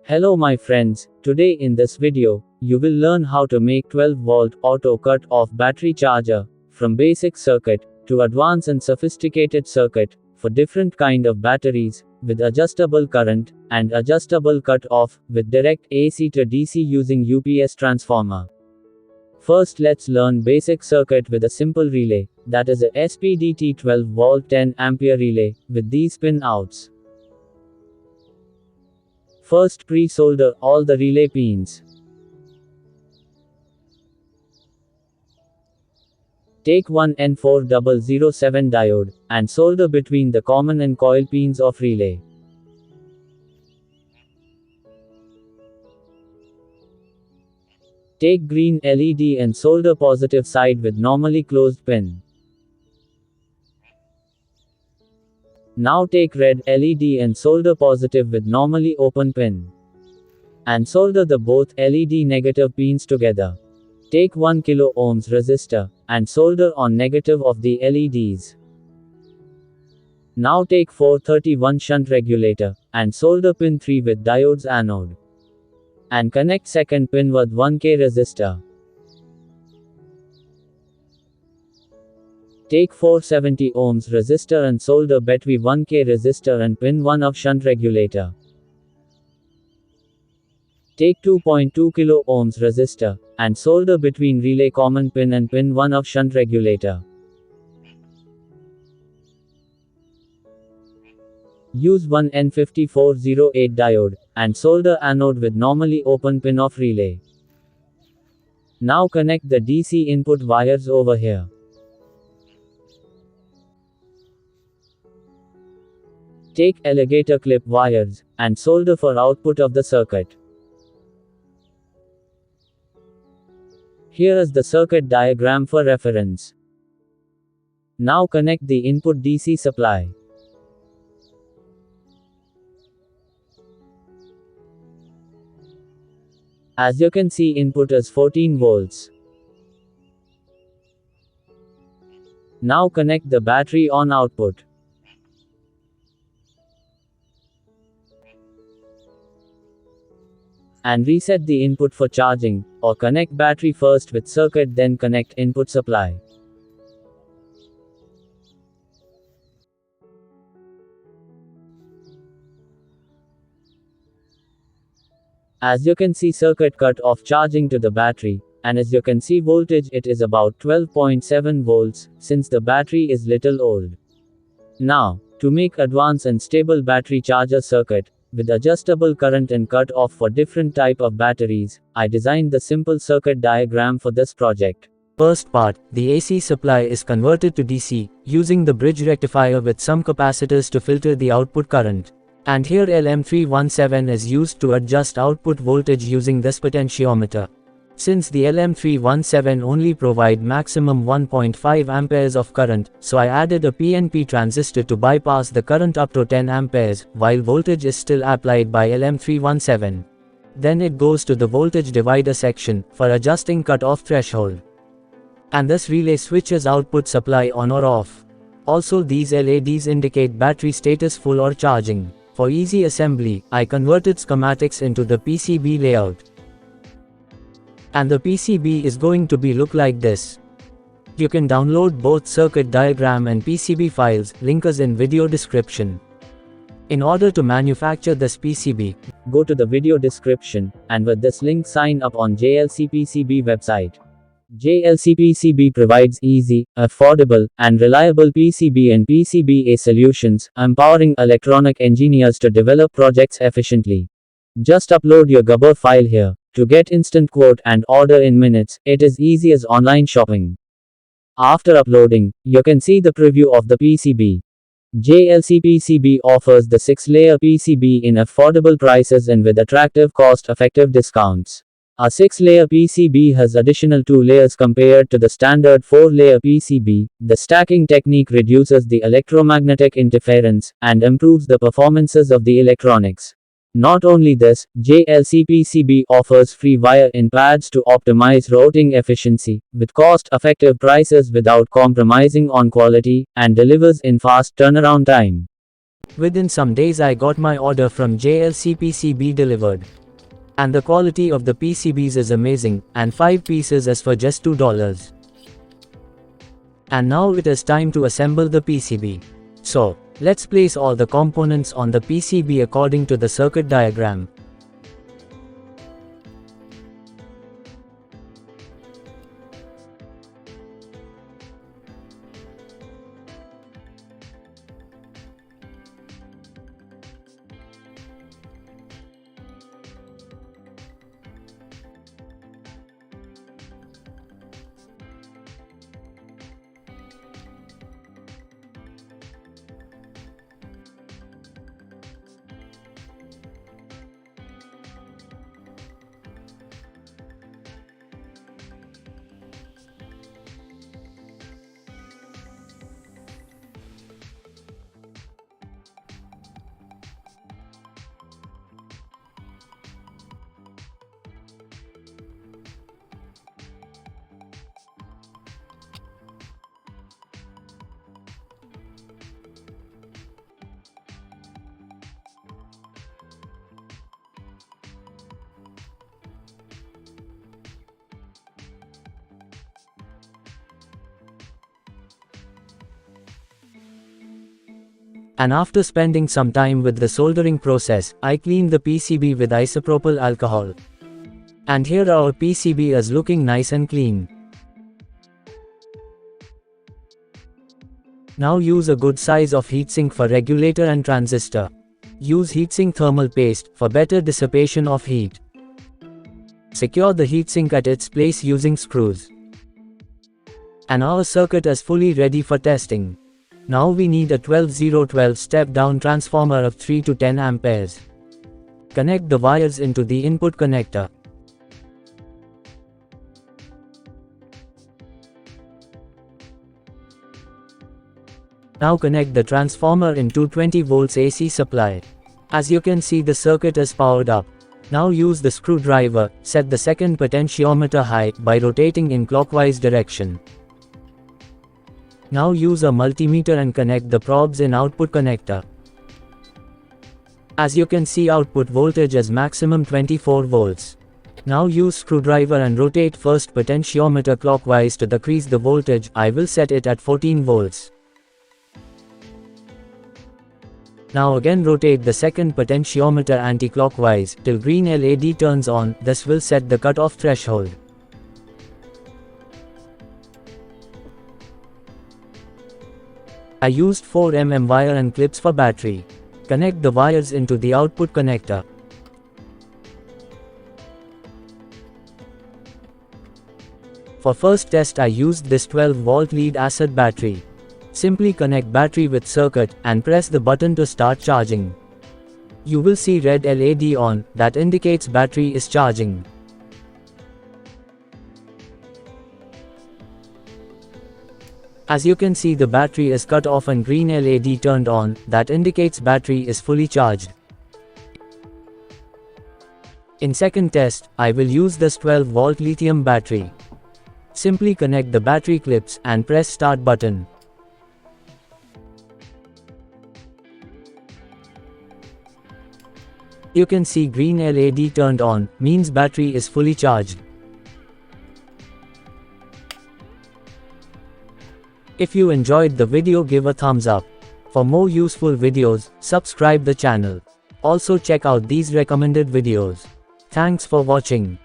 Hello my friends, today in this video, you will learn how to make 12-volt auto cut-off battery charger, from basic circuit, to advanced and sophisticated circuit, for different kind of batteries, with adjustable current, and adjustable cut-off, with direct AC to DC using UPS transformer. First let's learn basic circuit with a simple relay, that is a SPDT 12-volt 10-ampere relay, with these pin outs. First pre-solder all the relay pins. Take one N4007 diode, and solder between the common and coil pins of relay. Take green LED and solder positive side with normally closed pin. Now take red LED and solder positive with normally open pin. And solder the both LED negative pins together. Take 1 kilo ohms resistor, and solder on negative of the LEDs. Now take 431 shunt regulator, and solder pin 3 with diode's anode. And connect second pin with 1K resistor. Take 470 ohms resistor and solder between 1K resistor and pin 1 of shunt regulator. Take 2.2 kilo ohms resistor, and solder between relay common pin and pin 1 of shunt regulator. Use one N5408 diode, and solder anode with normally open pin of relay. Now connect the DC input wires over here. Take alligator clip wires, and solder for output of the circuit. Here is the circuit diagram for reference. Now connect the input DC supply. As you can see, input is 14 volts. Now connect the battery on output. And reset the input for charging, or connect battery first with circuit then connect input supply. As you can see, circuit cut off charging to the battery, and as you can see voltage it is about 12.7 volts, since the battery is little old. Now, to make advanced and stable battery charger circuit, with adjustable current and cut off for different type of batteries, I designed the simple circuit diagram for this project. First part, the AC supply is converted to DC, using the bridge rectifier with some capacitors to filter the output current. And here LM317 is used to adjust output voltage using this potentiometer. Since the LM317 only provide maximum 1.5 amperes of current, so I added a PNP transistor to bypass the current up to 10 amperes, while voltage is still applied by LM317. Then it goes to the voltage divider section, for adjusting cut-off threshold. And this relay switches output supply on or off. Also these LEDs indicate battery status full or charging. For easy assembly, I converted schematics into the PCB layout. And the PCB is going to be look like this. You can download both circuit diagram and PCB files, link is in video description. In order to manufacture this PCB, go to the video description, and with this link sign up on JLCPCB website. JLCPCB provides easy, affordable, and reliable PCB and PCBA solutions, empowering electronic engineers to develop projects efficiently. Just upload your Gabber file here. To get instant quote and order in minutes, it is easy as online shopping. After uploading, you can see the preview of the PCB. JLCPCB offers the 6-layer PCB in affordable prices and with attractive cost-effective discounts. A 6-layer PCB has additional 2 layers compared to the standard 4-layer PCB. The stacking technique reduces the electromagnetic interference and improves the performances of the electronics. Not only this, JLCPCB offers free wire-in pads to optimize routing efficiency, with cost-effective prices without compromising on quality, and delivers in fast turnaround time. Within some days I got my order from JLCPCB delivered. And the quality of the PCBs is amazing, and 5 pieces is for just $2. And now it is time to assemble the PCB. So, let's place all the components on the PCB according to the circuit diagram. And after spending some time with the soldering process, I cleaned the PCB with isopropyl alcohol. And here our PCB is looking nice and clean. Now use a good size of heatsink for regulator and transistor. Use heatsink thermal paste for better dissipation of heat. Secure the heatsink at its place using screws. And our circuit is fully ready for testing. Now we need a 12-0-12 step-down transformer of 3 to 10 amperes. Connect the wires into the input connector. Now connect the transformer in 220 volts AC supply. As you can see, the circuit is powered up. Now use the screwdriver, set the second potentiometer high by rotating in clockwise direction. Now use a multimeter and connect the probes in output connector. As you can see, output voltage is maximum 24 volts. Now use screwdriver and rotate first potentiometer clockwise to decrease the voltage. I will set it at 14 volts. Now again rotate the second potentiometer anti-clockwise till green LED turns on. This will set the cutoff threshold. I used 4 mm wire and clips for battery. Connect the wires into the output connector. For first test I used this 12-volt lead acid battery. Simply connect battery with circuit and press the button to start charging. You will see red LED on, that indicates battery is charging. As you can see, the battery is cut off and green LED turned on, that indicates battery is fully charged. In second test, I will use this 12-volt lithium battery. Simply connect the battery clips and press start button. You can see green LED turned on, means battery is fully charged. If you enjoyed the video, give a thumbs up. For more useful videos, subscribe the channel. Also check out these recommended videos. Thanks for watching.